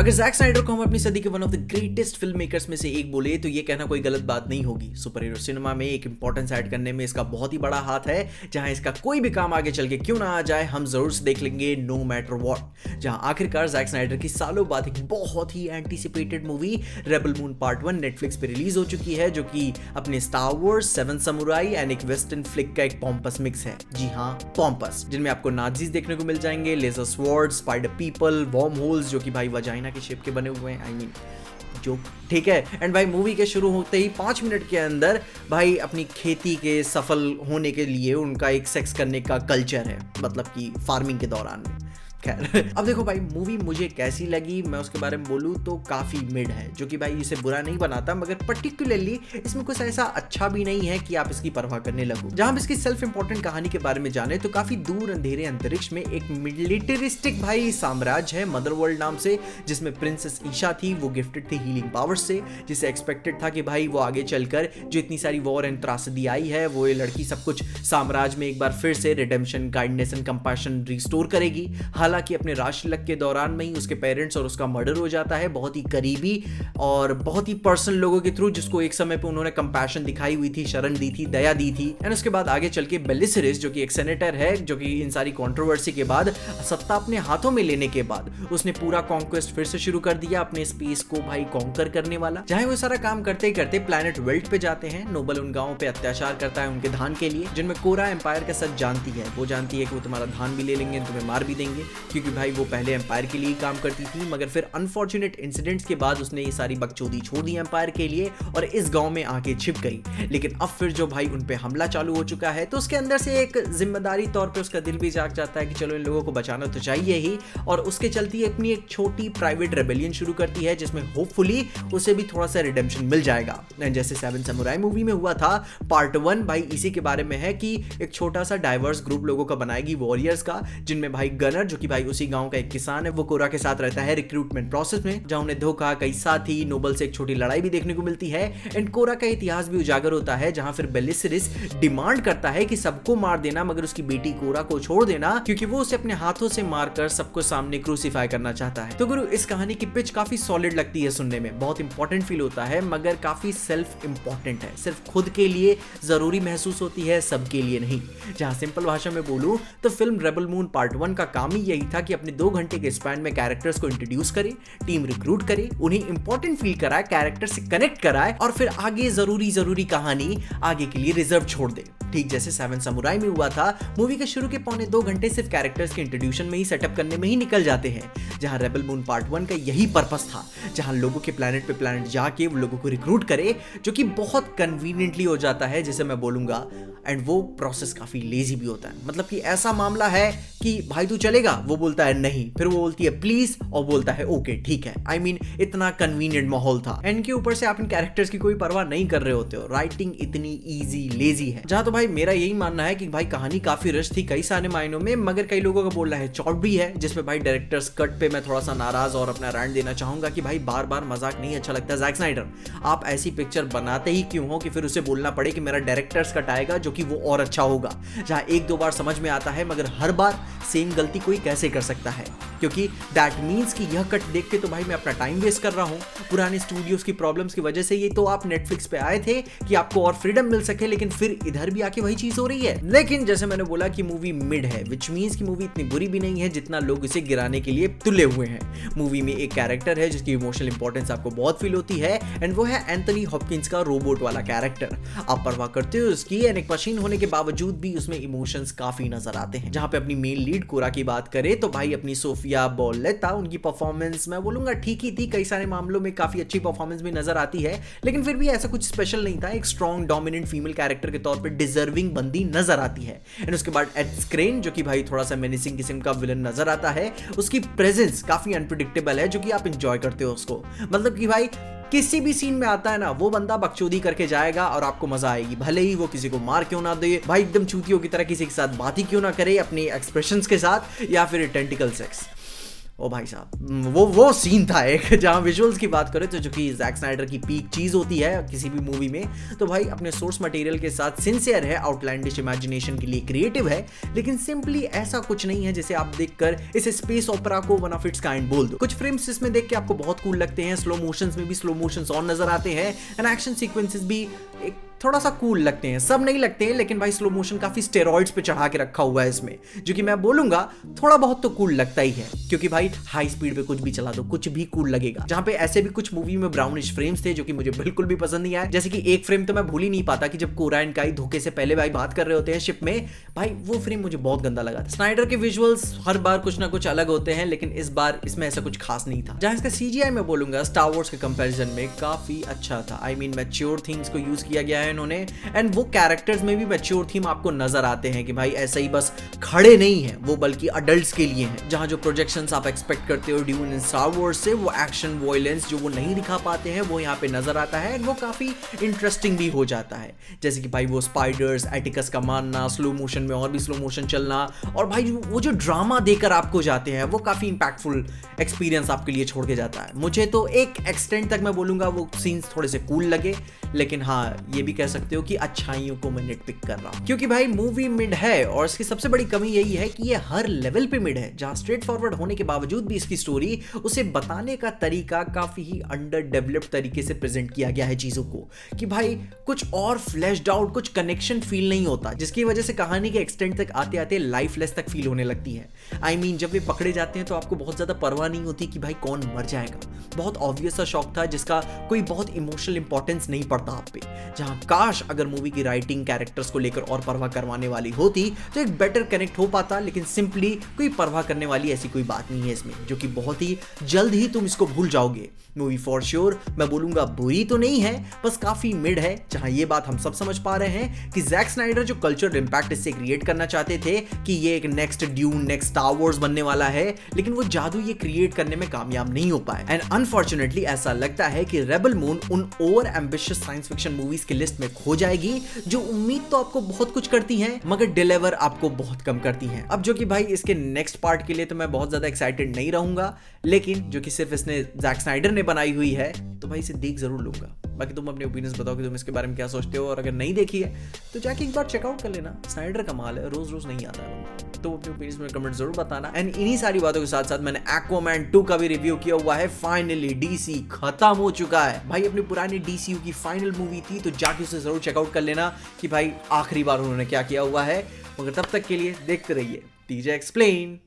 अगर Jack Snyder को हम अपनी सदी के one of the greatest film makers में से एक बोले तो ये कहना कोई गलत बात नहीं होगी। सुपर हीरो सिनेमा में एक इंपॉर्टेंस ऐड करने में इसका बहुत ही बड़ा हाथ है। जहां इसका कोई भी काम आगे चल के क्यों ना आ जाए, हम जरूर से देख लेंगे नो मैटर व्हाट। जहां आखिरकार जैक स्नाइडर की सालों बाद एक बहुत ही anticipated movie Rebel Moon part 1 Netflix पे रिलीज हो चुकी है, जो कि अपने Star Wars, Seven Samurai and एक वेस्टर्न फ्लिक का एक पॉम्पस मिक्स है। जी हाँ, पॉम्पस, जिनमें आपको नाजीज देखने को मिल जाएंगे, laser sword, spider people, worm holes जो कि भाई वजाइना के शेप के बने हुए हैं। आई मीन जो ठीक है। एंड भाई मूवी के शुरू होते ही 5 मिनट के अंदर भाई अपनी खेती के सफल होने के लिए उनका एक सेक्स करने का कल्चर है, मतलब कि फार्मिंग के दौरान में। खैर अब देखो भाई, मूवी मुझे कैसी लगी मैं उसके बारे में बोलूँ तो काफ़ी मिड है, जो कि भाई इसे बुरा नहीं बनाता, मगर पर्टिकुलरली इसमें कुछ ऐसा अच्छा भी नहीं है कि आप इसकी परवाह करने लगो। जहां हम इसकी सेल्फ इंपॉर्टेंट कहानी के बारे में जाने तो काफ़ी दूर अंधेरे अंतरिक्ष में एक मिलिटरिस्टिक भाई साम्राज्य है मदर वर्ल्ड नाम से, जिसमें प्रिंसेस ईशा थी। वो गिफ्टेड थी हीलिंग पावर्स से, जिसे एक्सपेक्टेड था कि भाई वो आगे चलकर जो इतनी सारी वॉर एंड त्रासदी आई है, वो ये लड़की सब कुछ साम्राज्य में एक बार फिर से redemption, kindness and compassion restore करेगी। हालांकि अपने राष्ट्रलक के दौरान में ही उसके पेरेंट्स और उसका मर्डर हो जाता है, बहुत ही करीबी और बहुत ही पर्सनल लोगों के थ्रू, जिसको एक समय पे उन्होंने कंपैशन दिखाई हुई थी, शरण दी थी, दया दी थी। एंड उसके बाद आगे चल के बेलिसरिस, जो कि एक सेनेटर है, जो कि इन सारी कंट्रोवर्सी के बाद सत्ता अपने हाथों में लेने के बाद उसने पूरा कॉन्क्वेस्ट फिर से शुरू कर दिया, अपने स्पेस को भाई कॉन्कर करने वाला। जहां वो सारा काम करते ही करते प्लैनेट वेल्ट पे जाते हैं। नोबल उन गांवों पे अत्याचार करता है उनके धान के लिए, जिनमें कोरा एम्पायर का सच जानती है। वो जानती है कि वो तुम्हारा धान भी ले लेंगे, तुम्हें मार भी देंगे, क्योंकि भाई वो पहले एम्पायर के लिए काम करती थी, मगर फिर अनफॉर्चुनेट इंसिडेंट्स के बाद उसने ये सारी बकचोदी छोड़ दी एम्पायर के लिए और इस गांव में आके छिप गई। लेकिन अब फिर जो भाई उन पे हमला चालू हो चुका है, तो उसके अंदर से एक जिम्मेदारी तौर पे उसका दिल भी जाग जाता है कि चलो इन लोगों को बचाना तो चाहिए ही, और उसके चलती अपनी एक छोटी प्राइवेट रेबेलियन शुरू करती है, जिसमें होपफुली उसे भी थोड़ा सा रिडेम्पशन मिल जाएगा। जैसे सेवन समुराई मूवी में हुआ था। पार्ट 1 भाई इसी के बारे में है कि एक छोटा सा डाइवर्स ग्रुप लोगों का बनाएगी, वॉरियर्स का, जिनमें भाई गनर, जो कि भाई उसी गांव का एक किसान है, वो कोरा के साथ रहता है रिक्रूटमेंट प्रोसेस में, जहां उन्हें धोखा, कई साथी, नोबल से एक छोटी लड़ाई भी देखने को मिलती है। एंड कोरा का इतिहास भी उजागर होता है, जहां फिर बेलिसरिस डिमांड करता है कि सबको मार देना मगर उसकी बेटी कोरा को छोड़ देना, क्योंकि वो उसे अपने हाथों से मारकर सबको सामने क्रूसीफाई करना चाहता है। तो गुरु, इस कहानी की पिच काफी सॉलिड लगती है सुनने में, बहुत इंपॉर्टेंट फील होता है, मगर काफी सेल्फ इंपॉर्टेंट है, सिर्फ खुद के लिए जरूरी महसूस होती है, सबके लिए नहीं। जहां सिंपल भाषा में बोलूं तो फिल्म रेबल मून पार्ट 1 का काम ही यही था कि अपने 2 घंटे के स्पैन में कैरेक्टर्स को इंट्रोड्यूस करे, टीम रिक्रूट करे, उन्हें इंपॉर्टेंट फील कराए, कैरेक्टर से कनेक्ट कराए, और फिर आगे जरूरी कहानी आगे के लिए रिजर्व छोड़ दे। ठीक जैसे सेवन समुराई में हुआ था। मूवी के शुरू के पौने 2 घंटे सिर्फ कैरेक्टर्स के इंट्रोड्यूशन में ही, सेटअप करने में ही निकल जाते हैं, जहां रेबल मून पार्ट 1 का यही पर्पस था, जहां लोगों के प्लैनेट पे प्लैनेट जाके वो लोगों को रिक्रूट करे, जो कि बहुत कन्वीनियंटली हो जाता है, जैसे मैं बोलूंगा। एंड वो प्रोसेस काफी लेजी भी होता है, मतलब कि ऐसा मामला है कि भाई तू चलेगा, वो बोलता है नहीं, फिर वो बोलती है प्लीज, और बोलता है ओके ठीक है। आई मीन इतना कन्वीनियंट माहौल था। एंड के ऊपर से आप इन कैरेक्टर्स की कोई परवाह नहीं कर रहे होते हो, राइटिंग इतनी इजी लेजी है। जहां तो भाई मेरा यही मानना है कि भाई कहानी काफी रश थी कई सारे मायनों में, मगर कई लोगों का बोलना है चौट भी है, जिसमें भाई डायरेक्टर्स कट पे मैं थोड़ा सा नाराज और अपना रैंट देना चाहूंगा कि भाई बार बार मजाक नहीं अच्छा लगता। जैक स्नाइडर, आप ऐसी पिक्चर बनाते ही क्यों हो कि फिर उसे बोलना पड़े कि मेरा डायरेक्टर्स कट आएगा जो कि वो और अच्छा होगा। जहां 1-2 बार समझ में आता है, मगर हर बार सेम गलती कोई कैसे कर सकता है, क्योंकि दैट मीन्स कि यह कट देख के तो भाई मैं अपना टाइम वेस्ट कर रहा हूं। पुराने स्टूडियोज की प्रॉब्लम्स की वजह से ये तो आप नेटफ्लिक्स पे आए थे कि आपको और फ्रीडम मिल सके, लेकिन फिर इधर भी आके वही चीज हो रही है। लेकिन जैसे मैंने बोला कि मूवी मिड है, विच मीन्स कि मूवी इतनी बुरी भी नहीं है जितना लोग इसे गिराने के लिए तुले हुए हैं। मूवी में एक कैरेक्टर है जिसकी इमोशनल इंपॉर्टेंस आपको बहुत फील होती है, एंड वो है एंथनी हॉपकिंस का रोबोट वाला कैरेक्टर। आप परवाह करते हो उसकी, एंड एक मशीन होने के बावजूद भी उसमें इमोशंस काफी नजर आते हैं। जहां पे अपनी मेन लीड कोरा की बात करें तो भाई अपनी सोफिया बोलेटा, उनकी परफॉर्मेंस मैं बोलूंगा ठीक ही थी, कई सारे मामलों में काफी अच्छी परफॉर्मेंस भी नजर आती है, लेकिन फिर भी ऐसा कुछ स्पेशल नहीं था। एक स्ट्रॉन्ग डोमिनेंट फीमेल कैरेक्टर के तौर पे डिजर्विंग बंदी नजर आती है। एंड उसके बाद एड स्क्रेन, जो कि भाई थोड़ा सा मेनिसिंग किस्म का विलन नजर आता है, उसकी प्रेजेंस काफी अनप्रेडिक्टेबल है, जो कि आप एंजॉय करते हो उसको। मतलब कि भाई किसी भी सीन में आता है ना, वो बंदा बकचोदी करके जाएगा और आपको मजा आएगी, भले ही वो किसी को मार क्यों ना दे, भाई एकदम चूतियों की तरह किसी के साथ बात ही क्यों ना करे अपने एक्सप्रेशंस के साथ, या फिर टेंटिकल सेक्स। ओ भाई साहब, वो सीन था एक, जहां विजुअल्स की बात करें तो जो कि जैक स्नाइडर की पीक चीज होती है किसी भी मूवी में, तो भाई अपने सोर्स मटेरियल के साथ सिंसियर है, आउटलैंडिश इमेजिनेशन के लिए क्रिएटिव है, लेकिन सिंपली ऐसा कुछ नहीं है जिसे आप देखकर इसे स्पेस ओपेरा को वन ऑफ इट्स काइंड बोल दो। कुछ फ्रेम्स इसमें देख के आपको बहुत कूल लगते हैं, स्लो मोशंस में भी स्लो मोशंस ऑन नजर आते हैं, एंड एक्शन सीक्वेंसेस भी एक थोड़ा सा कूल लगते हैं, सब नहीं लगते हैं, लेकिन भाई स्लो मोशन काफी स्टेरॉइड्स पे चढ़ा के रखा हुआ है इसमें, जो कि मैं बोलूंगा थोड़ा बहुत तो कूल लगता ही है, क्योंकि भाई हाई स्पीड पे कुछ भी चला दो कुछ भी कूल लगेगा। जहां पे ऐसे भी कुछ मूवी में ब्राउनिश फ्रेम्स थे जो कि मुझे बिल्कुल भी पसंद नहीं आए, जैसे कि एक फ्रेम तो मैं भूल ही नहीं पाता कि जब कोरा एंड काई धोखे से पहले भाई बात कर रहे होते हैं शिप में, भाई वो फ्रेम मुझे बहुत गंदा लगा था। स्नाइडर के विजुअल्स हर बार कुछ ना कुछ अलग होते हैं, लेकिन इस बार इसमें ऐसा कुछ खास नहीं था। जहां इसका सीजीआई में बोलूंगा स्टार वॉर्स के कंपैरिजन में काफी अच्छा था। आई मीन मैच्योर थीम्स को यूज किया गया है इन्होंने, एंड वो कैरेक्टर्स में भी मैच्योर थीम आपको नजर आते हैं कि भाई ऐसे ही बस खड़े नहीं हैं, वो बल्कि अडल्ट्स के लिए हैं। जहां जो प्रोजेक्शंस आप एक्सपेक्ट करते हो ड्यून इन स्टार वॉर्स से, वो एक्शन वॉयलेंस जो वो नहीं दिखा पाते हैं वो यहाँ पे नजर आता है, एंड वो काफी इंटरेस्टिंग भी हो जाता है। जैसे कि भाई वो स्पाइडर्स, एटिकस का मारना, स्लो मोशन में और भी स्लो मोशन चलना, और भाई वो जो ड्रामा देकर आपको जाते हैं वो काफी इंपैक्टफुल एक्सपीरियंस आपके लिए छोड़ के जाता है। मुझे तो एक एक्सटेंट तक मैं बोलूंगा वो सीन्स थोड़े से कूल लगे, लेकिन हाँ ये भी कह सकते हो कि अच्छाइयों को मैं निटपिक कर रहा हूं, क्योंकि भाई मूवी मिड है और इसकी सबसे बड़ी कमी यही है कि ये हर लेवल पे मिड है। जहां स्ट्रेट फॉरवर्ड होने के बावजूद भी इसकी स्टोरी, उसे बताने का तरीका काफी ही अंडर डेवलप्ड तरीके से प्रेजेंट किया गया है चीजों को, कि भाई कुछ और फ्लैश्ड आउट, कुछ कनेक्शन फील नहीं होता, जिसकी वजह से कहानी के एक्सटेंट तक आते आते लाइफलेस तक फील होने लगती है। आई मीन जब वे पकड़े जाते हैं तो आपको बहुत ज्यादा परवाह नहीं होती कि भाई कौन मर जाएगा, बहुत ऑब्वियस सा शॉक था जिसका कोई बहुत इमोशनल इंपॉर्टेंस नहीं पड़ता आप पे। जहां काश अगर मूवी की राइटिंग कैरेक्टर्स को लेकर और परवाह करवाने वाली होती तो एक बेटर कनेक्ट हो पाता, लेकिन सिंपली कोई परवाह करने वाली ऐसी कोई बात नहीं है इसमें, जो कि बहुत ही जल्द ही तुम इसको भूल जाओगे। मूवी फॉर श्योर मैं बोलूंगा बुरी तो नहीं है, बस काफी मिड है। जहां ये बात हम सब समझ पा रहे हैं कि जैक स्नाइडर जो कल्चरल इंपैक्ट इससे क्रिएट करना चाहते थे कि ये एक next dune, next star Wars बनने वाला है, लेकिन वो जादू ये क्रिएट करने में कामयाब नहीं हो पाए। एंड अनफॉर्चुनेटली ऐसा लगता है कि रेबल मून उन over ambitious science fiction movies की लिस्ट में खो जाएगी, जो उम्मीद तो आपको बहुत कुछ करती हैं मगर डिलीवर आपको बहुत कम करती हैं। अब जो कि भाई इसके नेक्स्ट पार्ट के लिए तो मैं बहुत ज्यादा एक्साइटेड नहीं रहूंगा, लेकिन जो कि सिर्फ इसने जैक स्नाइडर ने बनाई हुई है, तो भाई इसे देख जरूर लूंगा। बाकी तुम अपने ओपिनियंस बताओ कि तुम इसके बारे में क्या सोचते हो, और अगर नहीं देखी है तो जाके एक बार चेकआउट कर लेना। स्नाइडर कमाल है, रोज रोज नहीं आता है, तो अपने ओपिनियंस में कमेंट जरूर बताना। एंड इन्हीं सारी बातों के साथ साथ मैंने एक्वामैन 2 का भी रिव्यू किया हुआ है। फाइनली डीसी खत्म हो चुका है भाई, अपनी पुरानी डीसीयू की फाइनल मूवी थी, तो जाके उसे जरूर चेकआउट कर लेना कि भाई आखिरी बार उन्होंने क्या किया हुआ है। मगर तब तक के लिए देखते रहिए टीजे एक्सप्लेन।